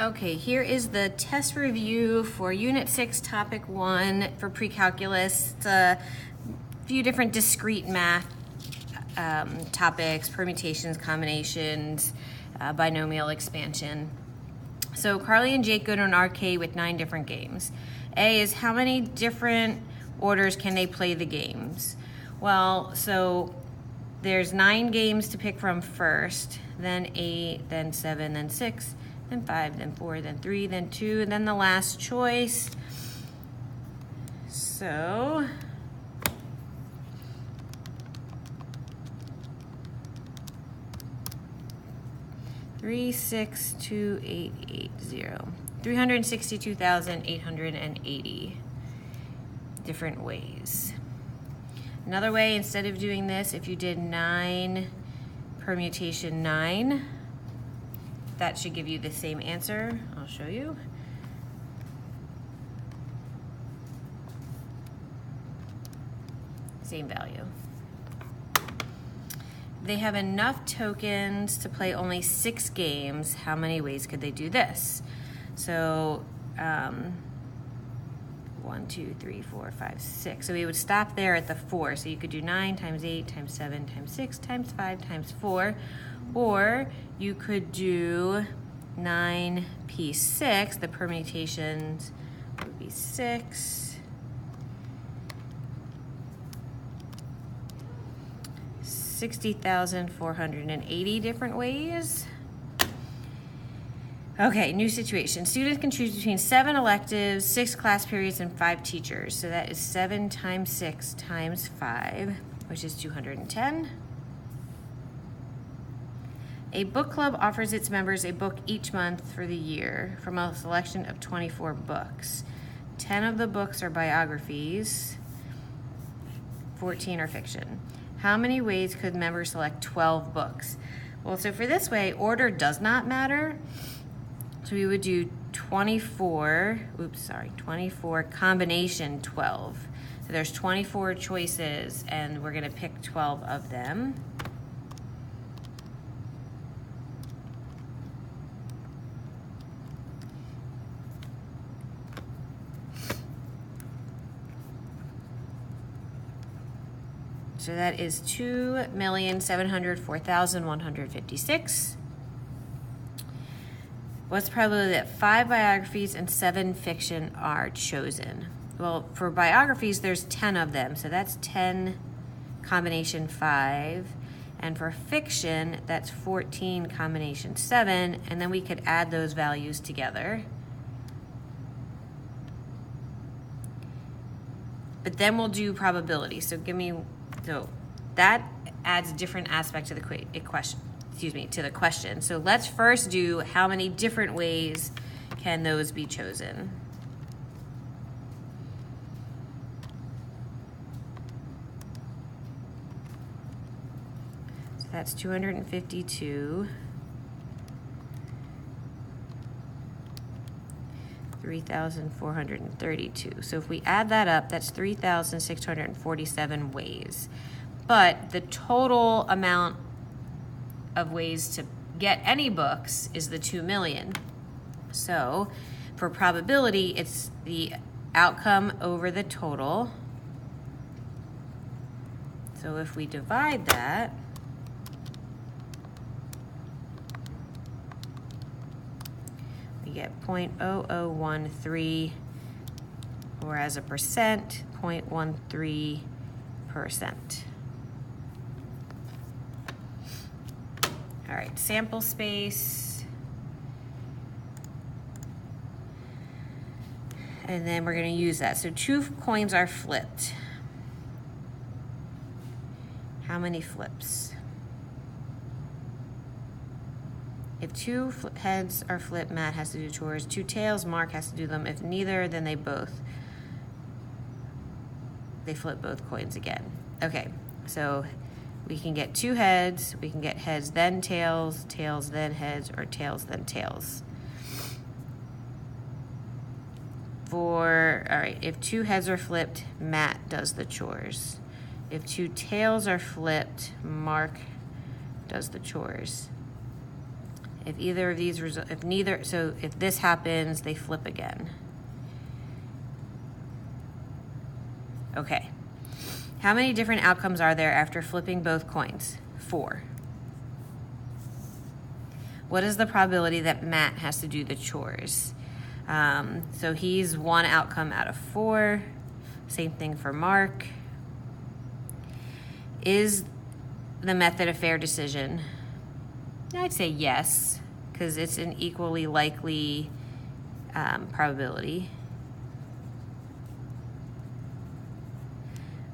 Okay, here is the test review for Unit 6, Topic 1 for pre-calculus. It's a few different discrete math topics, permutations, combinations, binomial expansion. So Carly and Jake go to an arcade with 9 different games. A is how many different orders can they play the games? Well, so there's 9 games to pick from first, then 8, then 7, then 6, then 5, then 4, then 3, then 2, and then the last choice. So $362,880 different ways. Another way, instead of doing this, if you did 9 permutation 9, that should give you the same answer. I'll show you. Same value. They have enough tokens to play only 6 games. How many ways could they do this? So 1, 2, 3, 4, 5, 6. So we would stop there at the 4. So you could do 9 times 8 times 7 times 6 times 5 times 4. Or you could do 9p6. The permutations would be 6. 60,480 different ways. Okay, new situation. Students can choose between 7 electives, 6 class periods, and 5 teachers. So that is 7 times 6 times 5, which is 210. A book club offers its members a book each month for the year from a selection of 24 books. 10 of the books are biographies, 14 are fiction. How many ways could members select 12 books? Well, so for this way, order does not matter. So we would do 24 combination 12. So there's 24 choices and we're gonna pick 12 of them. So that is 2,704,156. What's the probability that 5 biographies and 7 fiction are chosen? Well, for biographies, there's 10 of them. So that's 10 combination 5. And for fiction, that's 14 combination 7. And then we could add those values together. But then we'll do probability. So that adds a different aspect to the question. To the question. So let's first do how many different ways can those be chosen. So that's 252. 3,432. So if we add that up, that's 3,647 ways. But the total amount of ways to get any books is the 2 million. So for probability, it's the outcome over the total. So if we divide that, we get 0.0013, or as a percent, 0.13%. All right, sample space. And then we're gonna use that. So 2 coins are flipped. How many flips? If 2 heads are flipped, Matt has to do chores. 2 tails, Mark has to do them. If neither, then they flip both coins again. Okay, so we can get 2 heads, we can get heads then tails, tails then heads, or tails then tails. All right, if 2 heads are flipped, Matt does the chores. If 2 tails are flipped, Mark does the chores. If either of these if this happens, they flip again. Okay. How many different outcomes are there after flipping both coins? 4. What is the probability that Matt has to do the chores? So he's 1 outcome out of 4. Same thing for Mark. Is the method a fair decision? I'd say yes, because it's an equally likely probability.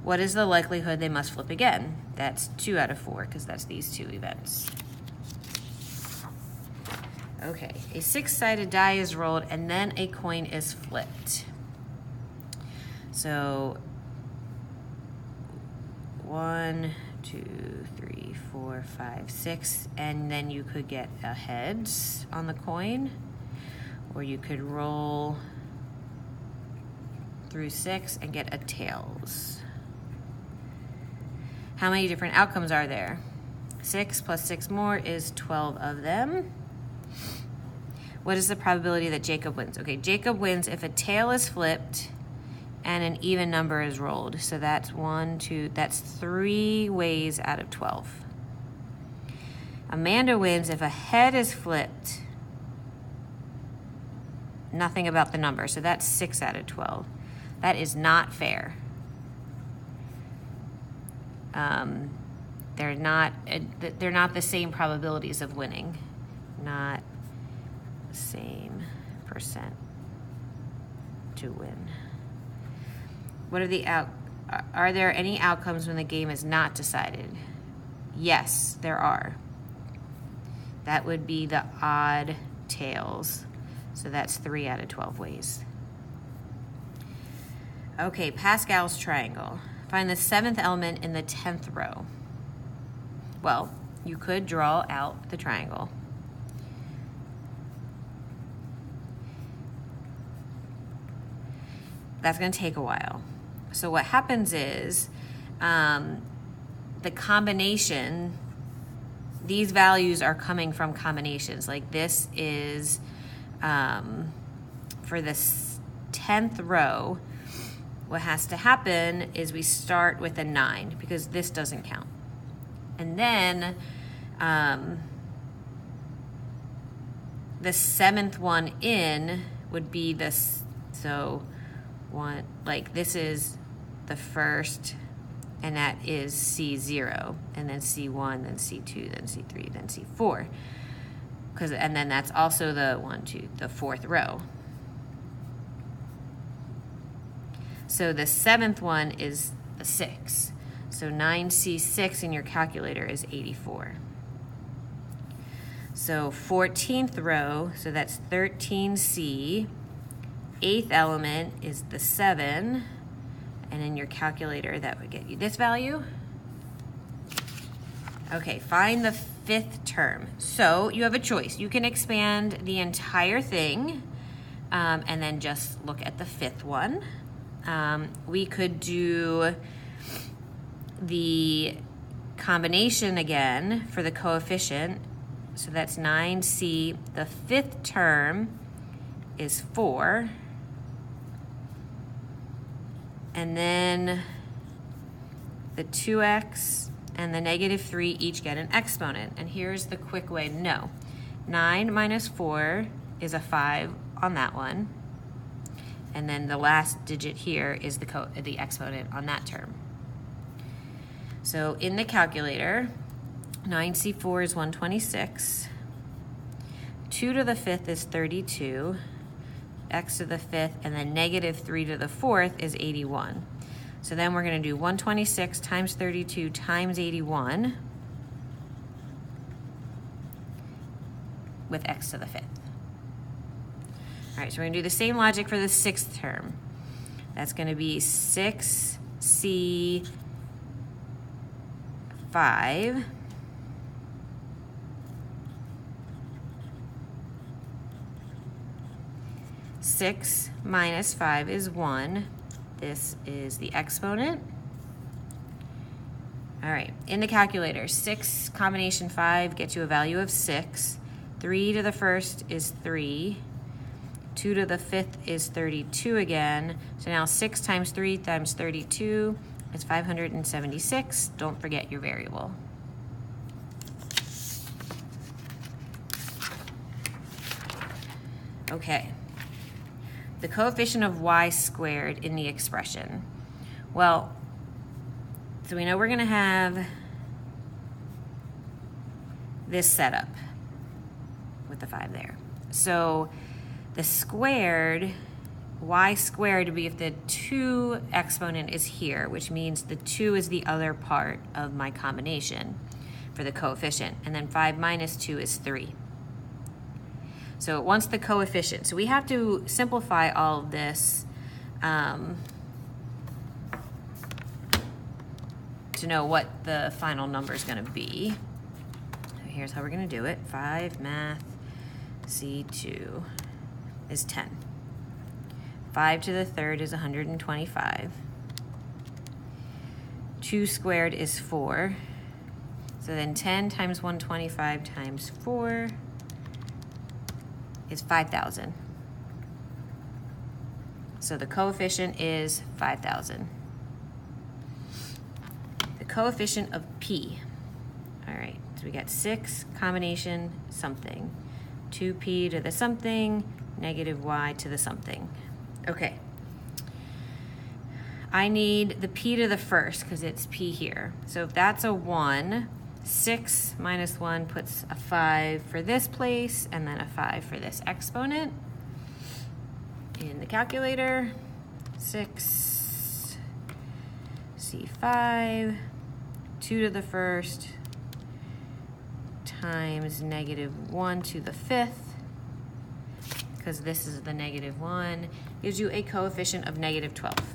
What is the likelihood they must flip again? That's 2 out of 4, because that's these 2 events. Okay, a 6-sided die is rolled and then a coin is flipped. So 1, 2, 3, 4, 5, 6, and then you could get a heads on the coin, or you could roll through 6 and get a tails. How many different outcomes are there? 6 plus 6 more is 12 of them. What is the probability that Jacob wins? Okay, Jacob wins if a tail is flipped and an even number is rolled. So that's 1, 2, that's 3 ways out of 12. Amanda wins if a head is flipped. Nothing about the number, so that's 6 out of 12. That is not fair. They're not the same probabilities of winning. Not the same percent to win. What are are there any outcomes when the game is not decided? Yes, there are. That would be the odd tails. So that's 3 out of 12 ways. Okay, Pascal's triangle. Find the 7th element in the 10th row. Well, you could draw out the triangle. That's going to take a while. So what happens is the combination, these values are coming from combinations. Like this is, for this 10th row, what has to happen is we start with a 9 because this doesn't count. And then the 7th one in would be this, so one, like this is the first, and that is C0, and then C1, then C2, then C3, then C4. And then that's also the 4th row. So the 7th one is the 6. So 9C6 in your calculator is 84. So 14th row, so that's 13C. 8th element is the 7. And in your calculator, that would get you this value. Okay, find the 5th term. So you have a choice. You can expand the entire thing and then just look at the 5th one. We could do the combination again for the coefficient. So that's 9C. The 5th term is 4. And then the 2x and the -3 each get an exponent. And here's the quick way to know. 9 minus 4 is a 5 on that one. And then the last digit here is the exponent on that term. So in the calculator, 9C4 is 126. 2 to the 5th is 32. X to the 5th, and then -3 to the 4th is 81. So then we're going to do 126 times 32 times 81 with x to the 5th. All right, so we're going to do the same logic for the 6th term. That's going to be 6C5 6 minus 5 is 1. This is the exponent. All right, in the calculator, 6 combination 5 gets you a value of 6. 3 to the first is 3. 2 to the fifth is 32 again. So now 6 times 3 times 32 is 576. Don't forget your variable. Okay. The coefficient of y squared in the expression. Well, so we know we're going to have this setup with the 5 there. So the squared, y squared would be if the 2 exponent is here, which means the 2 is the other part of my combination for the coefficient. And then 5 minus 2 is 3. So it wants the coefficient. So we have to simplify all of this to know what the final number is going to be. So here's how we're going to do it. 5 math C2 is 10. 5 to the third is 125. 2 squared is 4. So then 10 times 125 times 4 is 5,000. So the coefficient is 5,000. The coefficient of P. All right, so we got 6 combination something. 2p to the something, negative y to the something. Okay. I need the p to the first because it's p here. So if that's a 1, 6 minus 1 puts a 5 for this place and then a 5 for this exponent. In the calculator, 6 C5, 2 to the first, times negative 1 to the fifth, because this is the negative 1, gives you a coefficient of negative 12.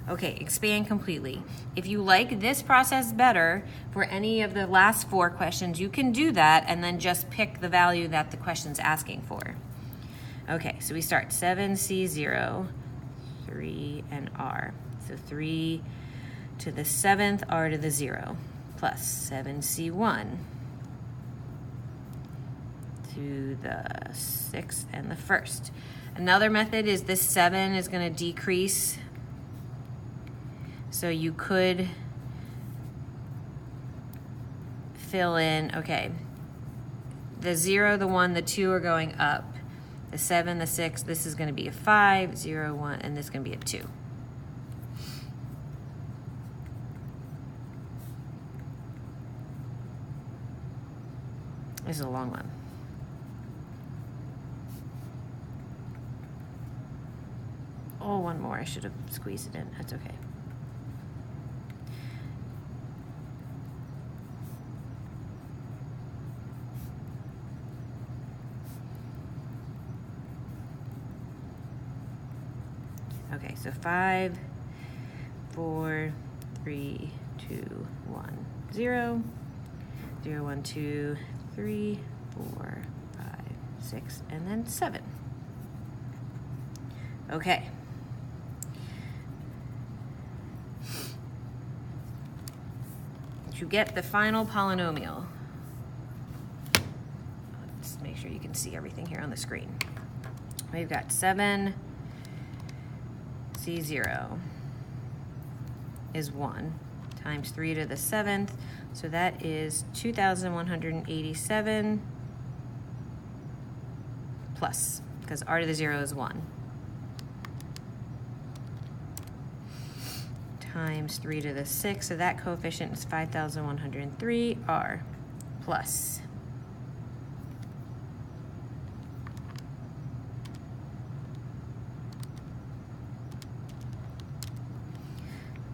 Okay, expand completely. If you like this process better for any of the last 4 questions, you can do that and then just pick the value that the question's asking for. Okay, so we start 7C0, 3, and R. So 3 to the 7th, R to the 0, plus 7C1 to the 6th and the 1st. Another method is this 7 is going to decrease. So you could fill in, okay, the 0, the 1, the 2 are going up. The 7, the 6, this is going to be a 5, 0, 1, and this is going to be a 2. This is a long one. Oh, one more. I should have squeezed it in. That's okay. Okay, so 5, 4, 3, 2, 1, 0, 0, 1, 2, 3, 4, 5, 6, and then 7. Okay. To get the final polynomial, let's make sure you can see everything here on the screen. We've got 7 C0 is 1 times 3 to the 7th, so that is 2,187 plus, because r to the 0 is 1, times 3 to the 6th, so that coefficient is 5,103, r plus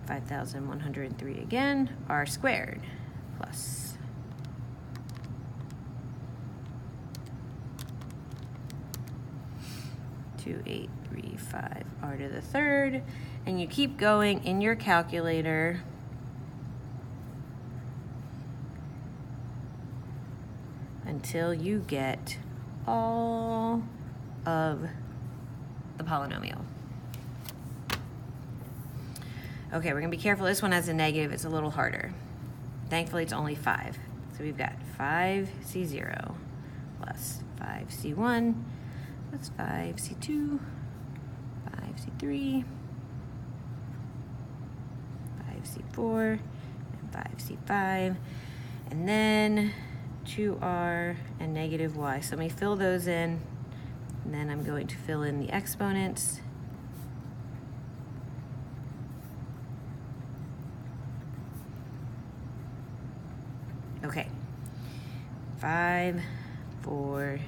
5,103 again, r squared, plus 2835 r to the 3rd, and you keep going in your calculator until you get all of the polynomial. Okay, we're gonna be careful. This one has a negative. It's a little harder. Thankfully, it's only 5. So we've got 5C0 plus 5C1 plus 5C2, 5C3, 5C4, and 5C5, and then 2R and negative Y. So let me fill those in, and then I'm going to fill in the exponents. Okay, 5, 4,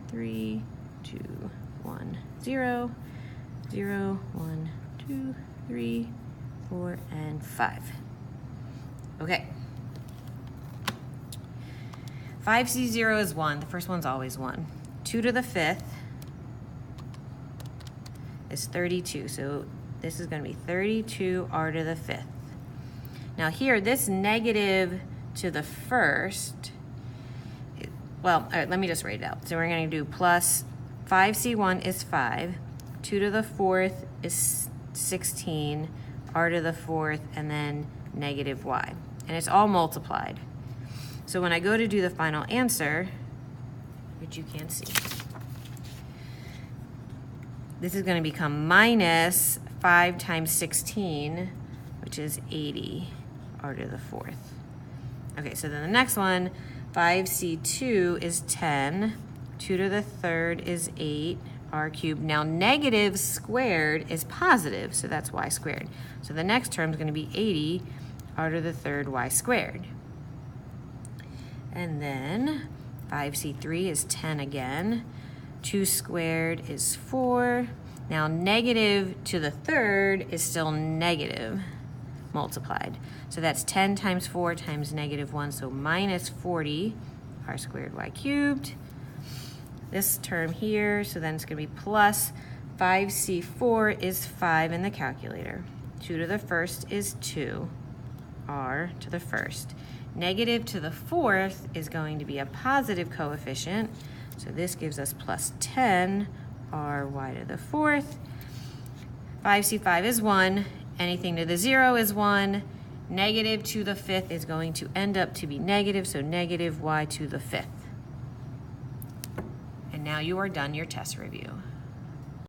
3, 2, 1, 0, 0, 1, 2, 3, 4, and 5. Okay. 5C0 is 1. The first one's always 1. 2 to the 5th is 32. So this is going to be 32R to the 5th. Now here, this negative to the first, well, all right, let me just write it out. So we're going to do plus 5C1 is 5. 2 to the 4th is 16. R to the 4th, and then negative Y. And it's all multiplied. So when I go to do the final answer, which you can't see, this is going to become minus 5 times 16, which is 80, R to the 4th. Okay, so then the next one, 5C2 is 10, 2 to the 3rd is 8, R cubed. Now negative squared is positive, so that's Y squared. So the next term is going to be 80, R to the 3rd, Y squared. And then 5C3 is 10 again. 2 squared is 4. Now negative to the 3rd is still negative multiplied. So that's 10 times 4 times negative 1, so minus 40, R squared, Y cubed. This term here, so then it's going to be plus 5C4 is 5 in the calculator. 2 to the 1st is 2, R to the 1st. Negative to the 4th is going to be a positive coefficient, so this gives us plus 10, R Y to the 4th. 5C5 is 1, anything to the 0 is 1. Negative to the 5th is going to end up to be negative, so negative Y to the 5th. And now you are done your test review.